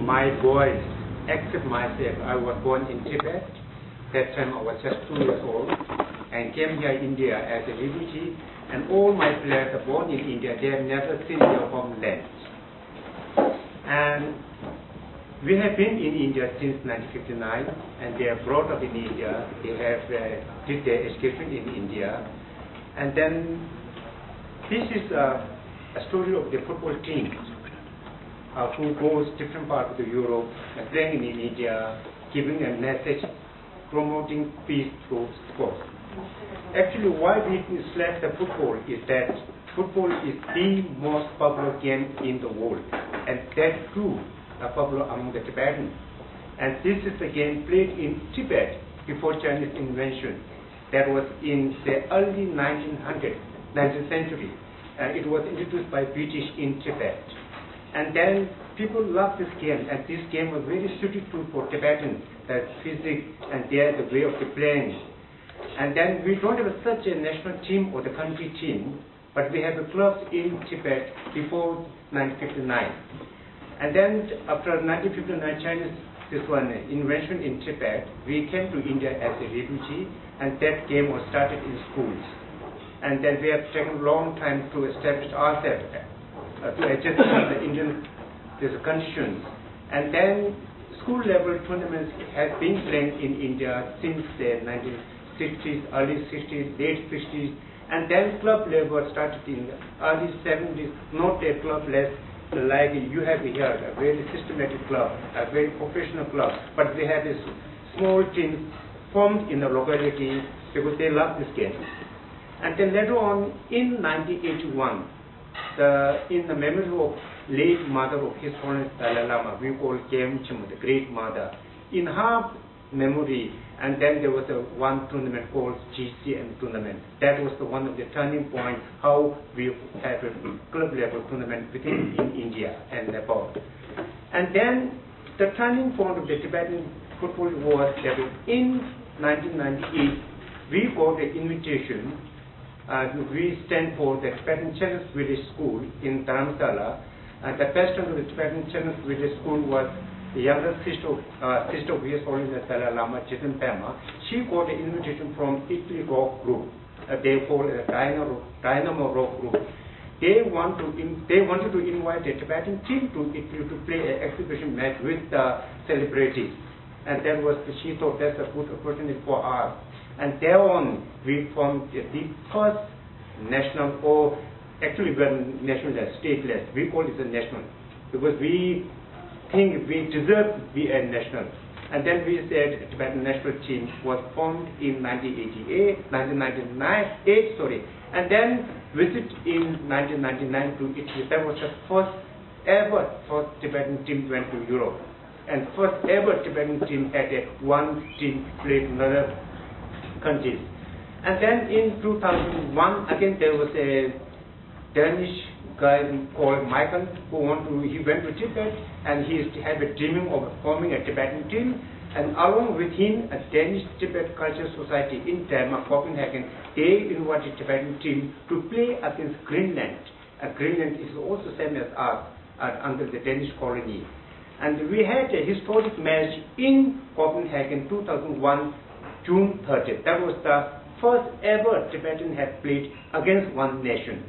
my boys, except myself, I was born in Tibet. That time I was just 2 years old and came here in India as a refugee. And all my players are born in India. They have never seen their homeland. And we have been in India since 1959, and they are brought up in India. They have did their education in India. And then this is a story of the football team who goes different parts of Europe and playing in India, giving a message, promoting peace through sports. Actually, why we select the football is that football is the most popular game in the world, and that too are popular among the Tibetans. And this is the game played in Tibet before Chinese invention. That was in the early 19th century. It was introduced by British in Tibet. And then people loved this game, and this game was very suitable for Tibetans, the physics and the way of the playing. And then we don't have such a national team or the country team, but we have the clubs in Tibet before 1959. And then after 1959 Chinese invention in Tibet, we came to India as a refugee, and that game was started in schools. And then we have taken a long time to establish ourselves, to adjust to the Indian conditions. And then school level tournaments have been played in India since the 1960s, early 60s, late 60s, and then club level started in the early 70s, not a club less like you have here, a very systematic club, a very professional club, but they had this small team formed in the locality because they love this game. And then later on, in 1981, in the memory of late mother of His Holiness Dalai Lama, we call Kem Chum, the great mother, in her memory, and then there was one tournament called GCM tournament. That was one of the turning points how we had a club level tournament within in India and abroad. And then the turning point of the Tibetan football was that in 1998 we got an invitation. We stand for the Tibetan Chinese Village School in Dharamsala. The president of the Tibetan Chinese Village School was the younger sister of His Holiness Dalai Lama, Chitin Pema. She got an invitation from Italy rock group. They call it a Dynamo rock group. They wanted to invite the Tibetan team to Italy to play an exhibition match with the celebrities. And that was, she thought that's a good opportunity for us. And thereon, we formed the first national, or actually we're national, stateless. We call it a national because we think we deserve to be a national. And then we said the Tibetan national team was formed in 1998, and then visit in 1999 to Italy. That was the first Tibetan team went to Europe, and first ever Tibetan team had one team played in other countries. And then in 2001, again there was a Danish guy called Michael he went to Tibet, and he had a dreaming of forming a Tibetan team, and along with him a Danish Tibet Cultural Society in Denmark, Copenhagen, they invited Tibetan team to play against Greenland. Greenland is also same as us under the Danish colony. And we had a historic match in Copenhagen 2001, June 30th. That was the first ever Tibetan had played against one nation.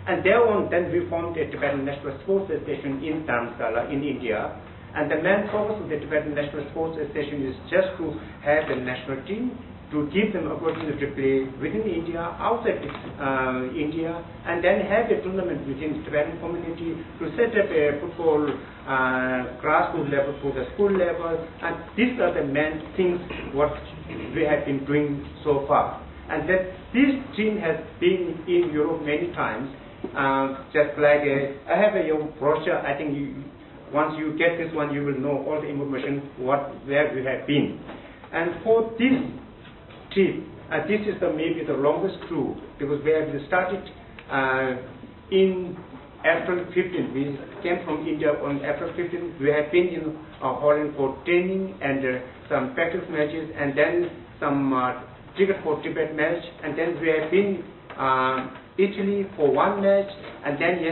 And thereon, then we formed a Tibetan National Sports Association in Dharamsala in India. And the main focus of the Tibetan National Sports Association is just to have a national team, to give them opportunity to play within India, outside India, and then have a tournament within the Tibetan community to set up a football grassroots level to the school level. And these are the main things what we have been doing so far. And that this team has been in Europe many times. Just like I have a brochure. I think once you get this one, you will know all the information where we have been. And for this trip, this is maybe the longest tour because we have started in April 15. We came from India on April 15. We have been in Holland for training and some practice matches, and then some ticket for Tibet match, and then we have been Italy for one match, and then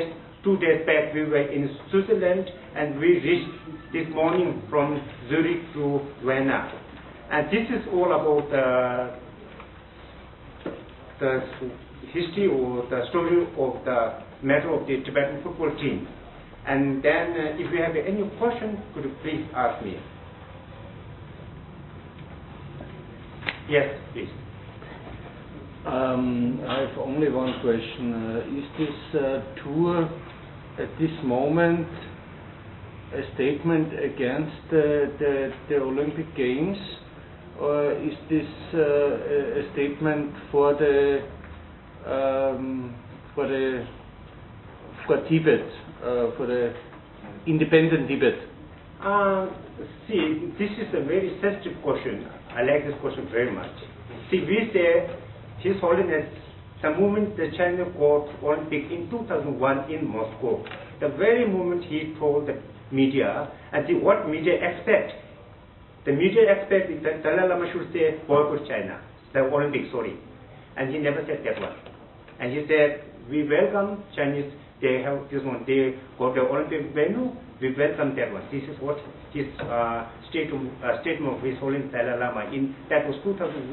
2 days back we were in Switzerland and we reached this morning from Zurich to Vienna. And this is all about the history or the story of the matter of the Tibetan football team. And then if you have any question, could you please ask me? Yes, please. I have only one question. Is this tour at this moment a statement against the Olympic Games, or is this a statement for Tibet, for the independent Tibet? See, this is a very sensitive question. I like this question very much. See, we say His Holiness, the moment the China got Olympic in 2001 in Moscow, the very moment he told the media, and see what media expect. The media expect that Dalai Lama should say boycott China, the Olympics, sorry. And he never said that one. And he said, we welcome Chinese, they have this one, they got the Olympic venue, we welcome that one. This is what his statement of His Holiness Dalai Lama in, that was 2001.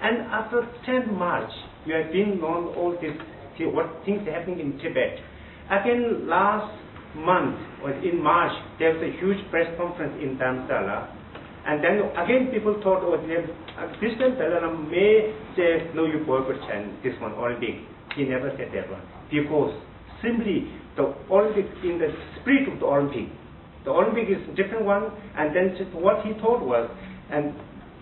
And after 10 March, you have been known all this, see what things are happening in Tibet. Again, last month, or in March, there was a huge press conference in Dharamsala. And then again, people thought, oh, this time Dalai Lama may say, no, you boycott China, this one, Olympic. He never said that one. Because simply, the Olympic, in the spirit of the Olympic is a different one, and then what he thought was, and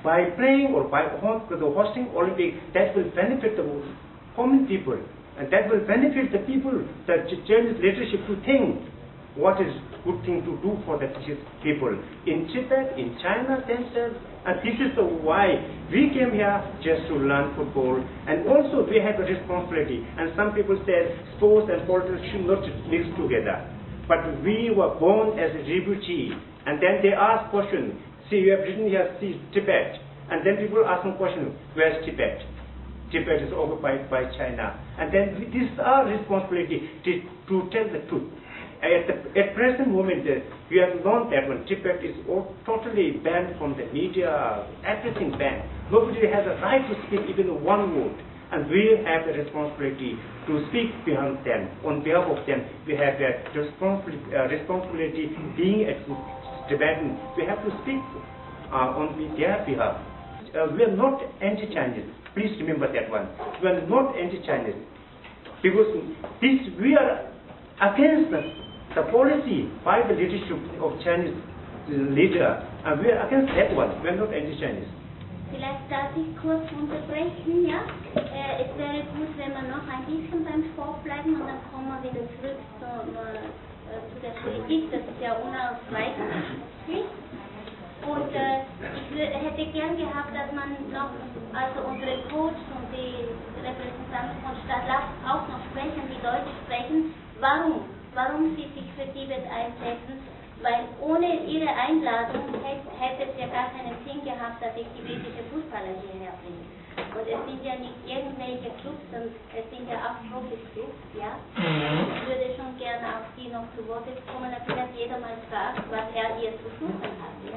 by playing or by hosting Olympic, that will benefit the common people, and that will benefit the people, the Chinese leadership to think what is good thing to do for the people in Tibet, in China themselves. And this is why we came here just to learn football, and also we have a responsibility. And some people said sports and politics should not mix together. But we were born as a refugee, and then they ask questions. See, you have written here, see Tibet, and then people ask them question, where's Tibet? Tibet is occupied by China, and then this is our responsibility to tell the truth. At present moment, we have learned that when Tibet is totally banned from the media, everything banned. Nobody has a right to speak even one word. And we have the responsibility to speak behind them. On behalf of them, we have the responsibility being a Tibetan. We have to speak on their behalf. We are not anti-Chinese. Please remember that one. We are not anti-Chinese. Because we are against the policy by the leadership of Chinese leader, and we are against that one. We are not anti-Chinese. Vielleicht darf ich kurz unterbrechen, ja? Es wäre gut, wenn wir noch ein bisschen beim Sport bleiben, und dann kommen wir wieder zurück zu der Politik. Das ist ja unausweichlich. Und ich hätte gern gehabt, dass man noch, also unsere Coach und die Repräsentanten von Stadtlauf auch noch sprechen, die Deutsch sprechen, warum sie sich für Tibet einsetzen, weil ohne ihre Einladung hätte es ja gar keinen Sinn gehabt, dass ich tibetische Fußballer hierher bringe. Und es sind ja nicht irgendwelche Clubs, sondern es sind ja auch Profi-Clubs, ja. Ich würde schon gerne auf die noch zu Wort kommen, dass jeder mal sagt, was er hier zu suchen hat. Ja?